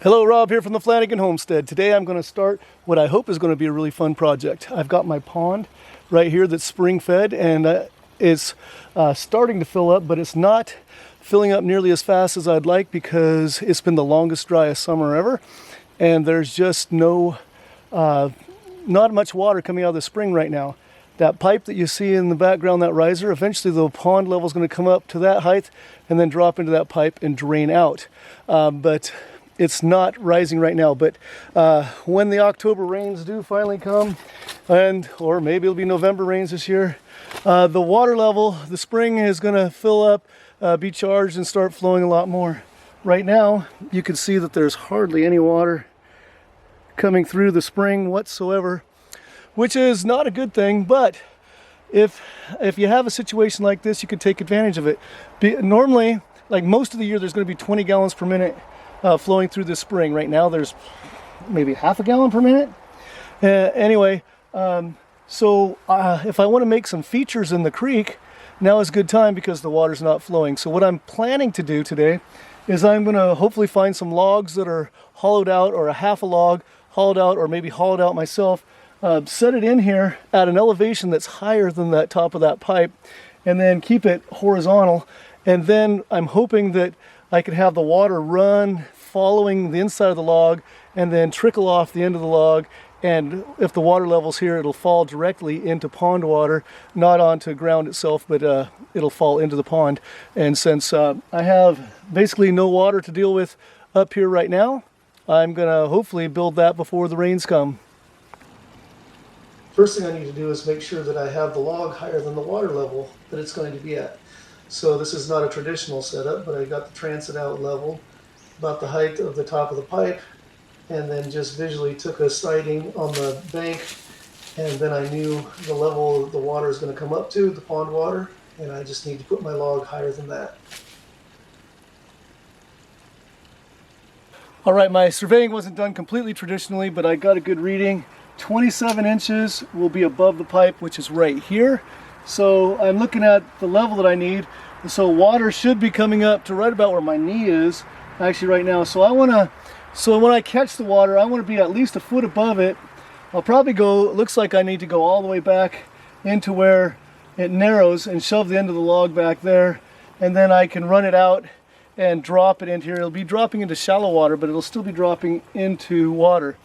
Hello, Rob here from the Flanagan Homestead. Today I'm going to start what I hope is going to be a really fun project. I've got my pond right here that's spring fed, and it's starting to fill up, but it's not filling up nearly as fast as I'd like because it's been the longest, driest summer ever, and there's just not much water coming out of the spring right now. That pipe that you see in the background, that riser, eventually the pond level is going to come up to that height and then drop into that pipe and drain out. But it's not rising right now. But when the October rains do finally come, or maybe it'll be November rains this year, the water level, the spring is going to fill up, be charged, and start flowing a lot more. Right now, you can see that there's hardly any water coming through the spring whatsoever, which is not a good thing. But if you have a situation like this, you can take advantage of it. Normally, like most of the year, there's going to be 20 gallons per minute flowing through the spring. Right now there's maybe half a gallon per minute. Anyway, so if I want to make some features in the creek, now is a good time because the water's not flowing. So what I'm planning to do today is I'm going to hopefully find some logs that are hollowed out, or a half a log hollowed out, or maybe hollowed out myself, set it in here at an elevation that's higher than that top of that pipe, and then keep it horizontal. And then I'm hoping that I could have the water run following the inside of the log and then trickle off the end of the log. And if the water level's here, it'll fall directly into pond water, not onto ground itself, but it'll fall into the pond. And since I have basically no water to deal with up here right now, I'm gonna hopefully build that before the rains come. First thing I need to do is make sure that I have the log higher than the water level that it's going to be at. So this is not a traditional setup, but I got the transit out level about the height of the top of the pipe, and then just visually took a sighting on the bank, and then I knew the level the water is going to come up to, the pond water, and I just need to put my log higher than that. All right, my surveying wasn't done completely traditionally, but I got a good reading. 27 inches will be above the pipe, which is right here. So I'm looking at the level that I need. And so water should be coming up to right about where my knee is actually right now. So when I catch the water, I want to be at least a foot above it. I'll probably go, it looks like I need to go all the way back into where it narrows and shove the end of the log back there. And then I can run it out and drop it into here. It'll be dropping into shallow water, but it'll still be dropping into water.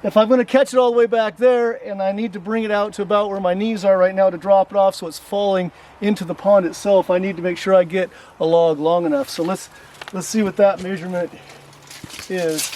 If I'm going to catch it all the way back there, and I need to bring it out to about where my knees are right now to drop it off so it's falling into the pond itself, I need to make sure I get a log long enough. So let's see what that measurement is.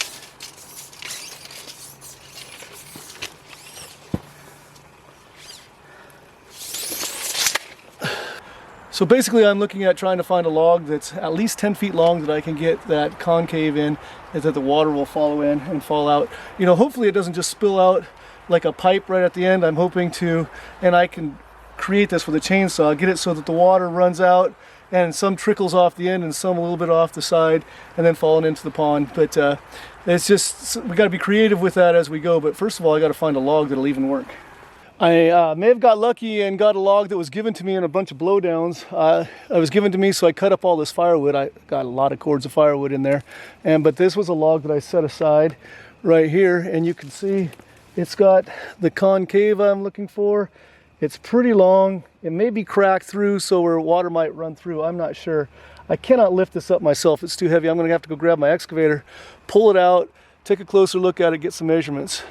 So basically I'm looking at trying to find a log that's at least 10 feet long that I can get that concave in, and that the water will follow in and fall out. You know, hopefully it doesn't just spill out like a pipe right at the end. I'm hoping to, and I can create this with a chainsaw, get it so that the water runs out and some trickles off the end and some a little bit off the side and then falling into the pond. But it's just, we got to be creative with that as we go. But first of all, I got to find a log that'll even work. I may have got lucky and got a log that was given to me in a bunch of blowdowns. It was given to me, so I cut up all this firewood. I got a lot of cords of firewood in there. But this was a log that I set aside right here, and you can see it's got the concave I'm looking for. It's pretty long. It may be cracked through so where water might run through. I'm not sure. I cannot lift this up myself. It's too heavy. I'm going to have to go grab my excavator, pull it out, take a closer look at it, get some measurements.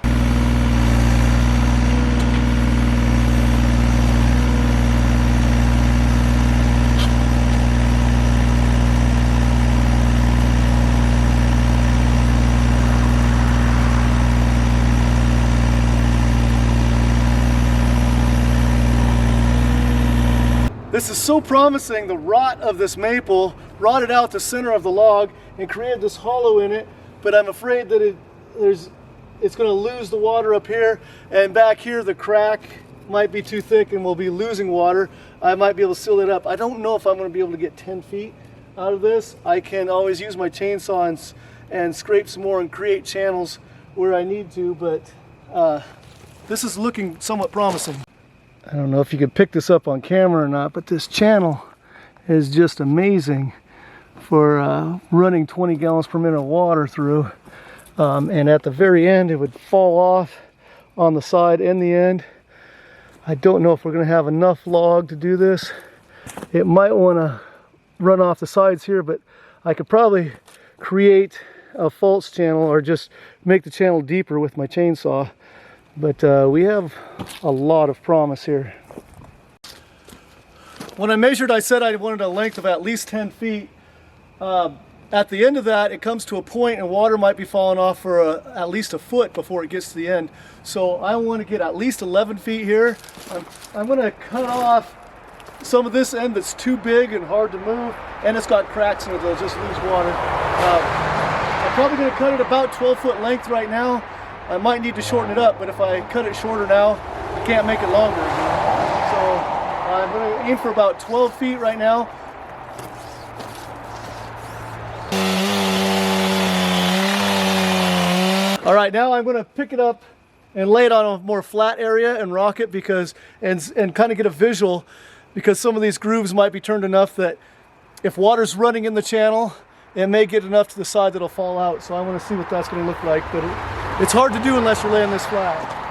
This is so promising. The rot of this maple rotted out the center of the log and created this hollow in it, but I'm afraid that it's going to lose the water up here, and back here the crack might be too thick and we'll be losing water. I might be able to seal it up. I don't know if I'm going to be able to get 10 feet out of this. I can always use my chainsaw and scrape some more and create channels where I need to, but this is looking somewhat promising. I don't know if you could pick this up on camera or not, but this channel is just amazing for running 20 gallons per minute of water through. And at the very end, it would fall off on the side and the end. I don't know if we're going to have enough log to do this. It might want to run off the sides here, but I could probably create a false channel or just make the channel deeper with my chainsaw. But we have a lot of promise here. When I measured, I said I wanted a length of at least 10 feet. At the end of that, it comes to a point and water might be falling off for at least a foot before it gets to the end. So I want to get at least 11 feet here. I'm going to cut off some of this end that's too big and hard to move, and it's got cracks in it that'll just lose water. I'm probably going to cut it about 12-foot length right now. I might need to shorten it up, but if I cut it shorter now, I can't make it longer. So I'm going to aim for about 12 feet right now. All right, now I'm going to pick it up and lay it on a more flat area and rock it and kind of get a visual, because some of these grooves might be turned enough that if water's running in the channel, it may get enough to the side that it'll fall out. So I want to see what that's going to look like, but it's hard to do unless you're laying this flat.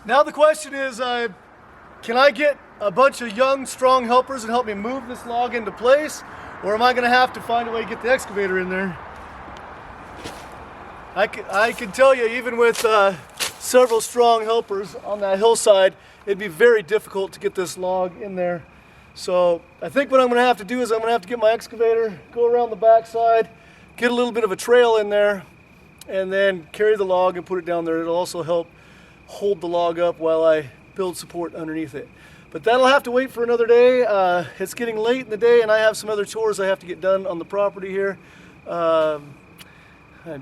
Now the question is, can I get a bunch of young, strong helpers and help me move this log into place? Or am I going to have to find a way to get the excavator in there? I can tell you, even with several strong helpers on that hillside, it'd be very difficult to get this log in there. So I think what I'm going to have to do is I'm going to have to get my excavator, go around the backside, get a little bit of a trail in there, and then carry the log and put it down there. It'll also help hold the log up while I build support underneath it. But that'll have to wait for another day. It's getting late in the day and I have some other chores I have to get done on the property here. I've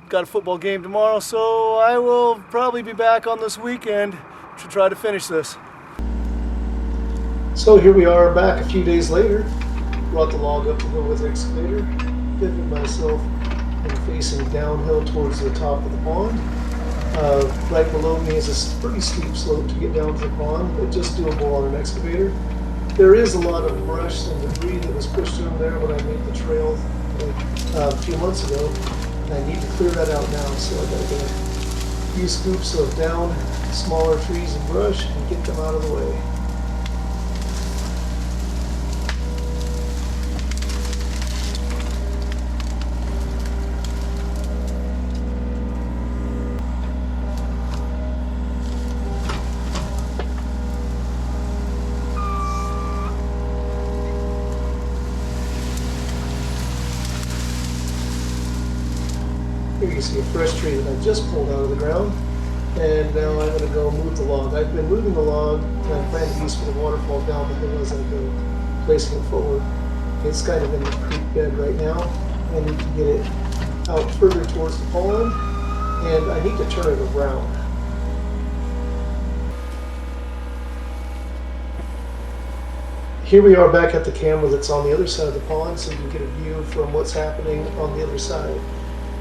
got a football game tomorrow, so I will probably be back on this weekend to try to finish this. So here we are back a few days later. Brought the log up to go with the excavator, pivoted myself and facing downhill towards the top of the pond. Right below me is a pretty steep slope to get down to the pond, but just doable on an excavator. There is a lot of brush and debris that was pushed in there when I made the trail a few months ago. I need to clear that out now, so I gotta get a few scoops of down smaller trees and brush and get them out of the way. Here you see a fresh tree that I just pulled out of the ground, and now I'm going to go move the log. I've been moving the log, and I plan to use for the waterfall down the hill as I go, placing it forward. It's kind of in the creek bed right now. I need to get it out further towards the pond, and I need to turn it around. Here we are back at the camera that's on the other side of the pond, so you can get a view from what's happening on the other side.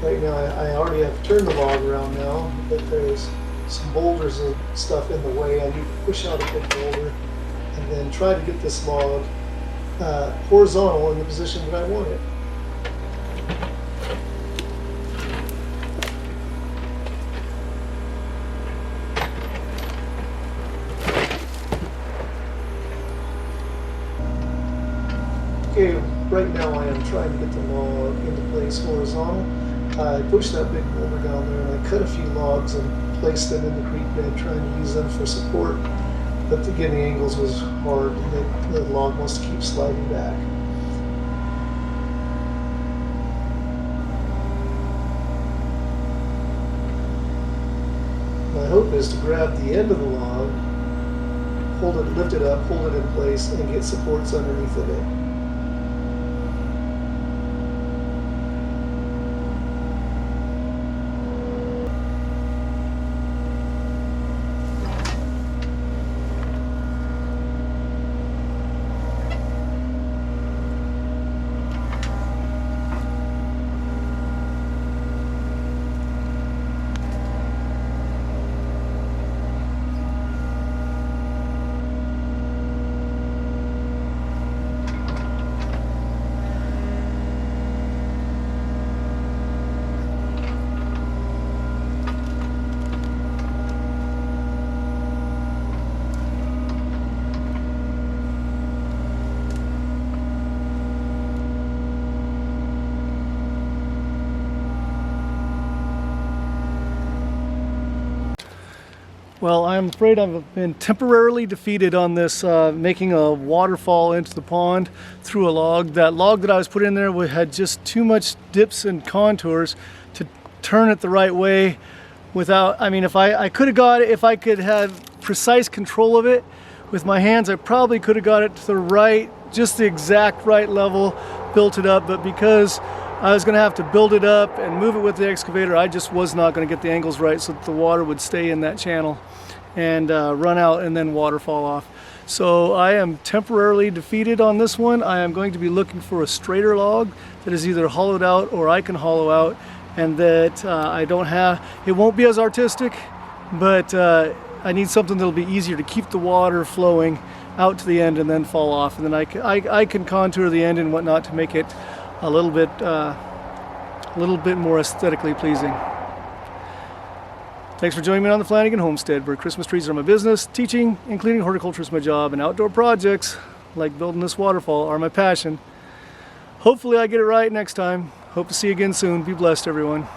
Right now, I already have turned the log around now, but there's some boulders and stuff in the way. I need to push out a big boulder and then try to get this log horizontal in the position that I want it. Okay, right now I am trying to get the log into place horizontal. I pushed that big boulder down there and I cut a few logs and placed them in the creek bed, trying to use them for support. But again, the angles was hard and the log wants to keep sliding back. My hope is to grab the end of the log, hold it, lift it up, hold it in place, and get supports underneath of it. Well, I'm afraid I've been temporarily defeated on this making a waterfall into the pond through a log. That log that I was putting in there had just too much dips and contours to turn it the right way without, I mean, if I could have got it, if I could have precise control of it with my hands, I probably could have got it to the right, just the exact right level, built it up, but because I was going to have to build it up and move it with the excavator, I just was not going to get the angles right so that the water would stay in that channel and run out and then waterfall off. So I am temporarily defeated on this one. I am going to be looking for a straighter log that is either hollowed out or I can hollow out, and that I don't have, it won't be as artistic, but I need something that'll be easier to keep the water flowing out to the end and then fall off, and then I can contour the end and whatnot to make it a little bit more aesthetically pleasing. Thanks for joining me on the Flanagan Homestead, where Christmas trees are my business, teaching and cleaning horticulture is my job, and outdoor projects like building this waterfall are my passion. Hopefully I get it right next time. Hope to see you again soon. Be blessed, everyone.